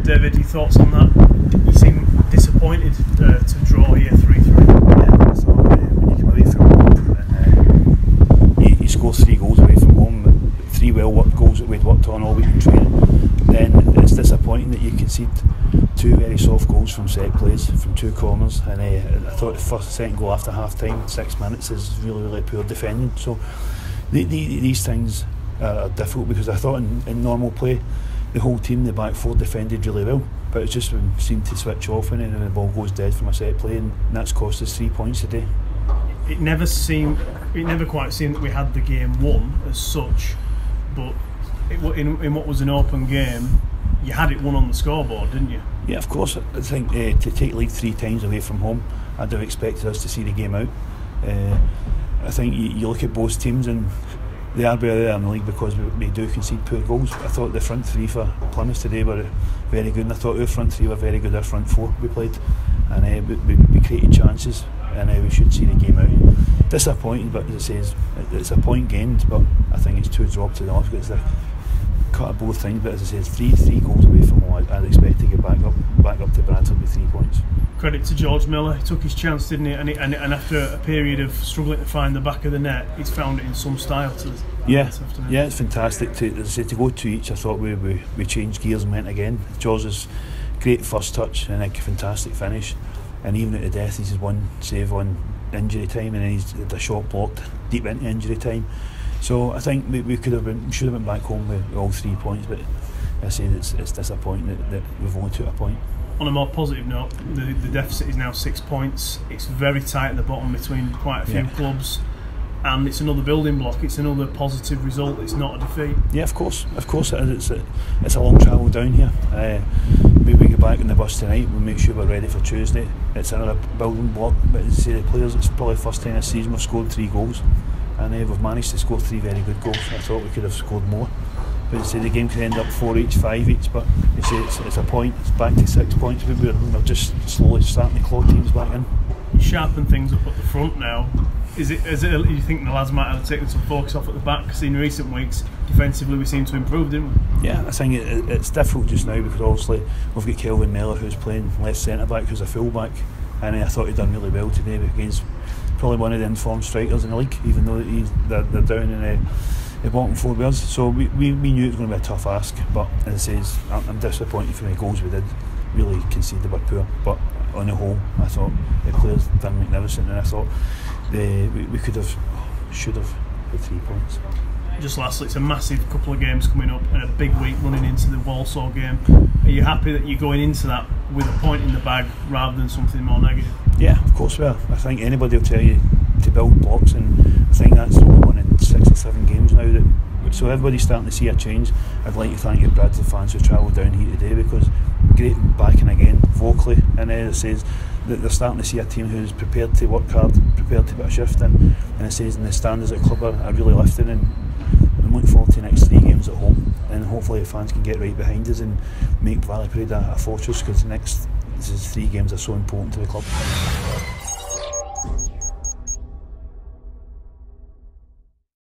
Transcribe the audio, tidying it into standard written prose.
David, your thoughts on that? You seem disappointed to draw here 3-3. Yeah, I thought when you come away from home and you score 3 goals away from home, 3 well-worked goals that we'd worked on all week in training, then it's disappointing that you concede 2 very soft goals from set plays, from 2 corners, and I thought the second goal after half time, 6 minutes, is really poor defending. So these things are difficult, because I thought in normal play the whole team, the back 4, defended really well, but it just seemed to switch off in it and the ball goes dead from a set play, and that's cost us 3 points today. It never quite seemed that we had the game won as such, but in what was an open game, you had it won on the scoreboard, didn't you? Yeah, of course. I think to take lead 3 times away from home, I'd have expected us to see the game out. I think you look at both teams and they are where they are in the league because we do concede poor goals. I thought the front 3 for Plymouth today were very good, and I thought our front 3 were very good, our front 4 we played, and we created chances, and we should see the game out. Disappointing, but as I say, it's a point gained, but I think it's 2 dropped to the off. It's the cut of both things, but as I say, it's 3 goals away from home. I'd expect to get back up to Bradford with 3 points. Credit to George Miller, he took his chance, didn't he? And after a period of struggling to find the back of the net, he's found it in some style to this afternoon. Yeah, it's fantastic as I say, to go 2 each. I thought we changed gears and went again. George's great first touch and a fantastic finish, and even at the death he's 1 save on injury time, and then he's had a shot blocked deep into injury time. So I think we should have been back home with all 3 points, but I say it's disappointing that we've only took a point. On a more positive note, the deficit is now 6 points. It's very tight at the bottom between quite a few clubs, and it's another building block. It's another positive result. It's not a defeat. Yeah, of course it is. It's a long travel down here. We get back on the bus tonight. We'll make sure we're ready for Tuesday. It's another building block, but as I say, the players, it's probably the first time this season we've scored 3 goals, and we've managed to score 3 very good goals. I thought we could have scored more, but say the game could end up 4 each, 5 each, but you say it's a point. It's back to 6 points. We're just slowly starting to claw teams back in. You sharpen things up at the front now. Is it you think the lads might have taken some focus off at the back? Because in recent weeks defensively we seem to improve, didn't we? Yeah, I think it's difficult just now because obviously we've got Kelvin Miller who's playing left centre back, who's a full back, and I thought he'd done really well today against probably one of the informed strikers in the league, even though they're down in the bottom 4 with us. So we knew it was going to be a tough ask, but as I say, I'm disappointed for the goals we did. Really conceded were poor, but on the whole I thought the players done magnificent, and I thought we should have had 3 points. Just lastly, it's a massive couple of games coming up and a big week running into the Walsall game. Are you happy that you're going into that with a point in the bag rather than something more negative? Yeah, of course we are. I think anybody will tell you to build blocks, and I think that's the only one in 6 or 7 games now so everybody's starting to see a change. I'd like to thank your Bradford fans who travelled down here today, because great backing again vocally, and it says that they're starting to see a team who's prepared to work hard, prepared to put a shift in, and it says in the standards at the club are really lifting, and I'm looking forward to the next 3 games at home, and hopefully the fans can get right behind us and make Valley Parade a fortress, because these 3 games are so important to the club.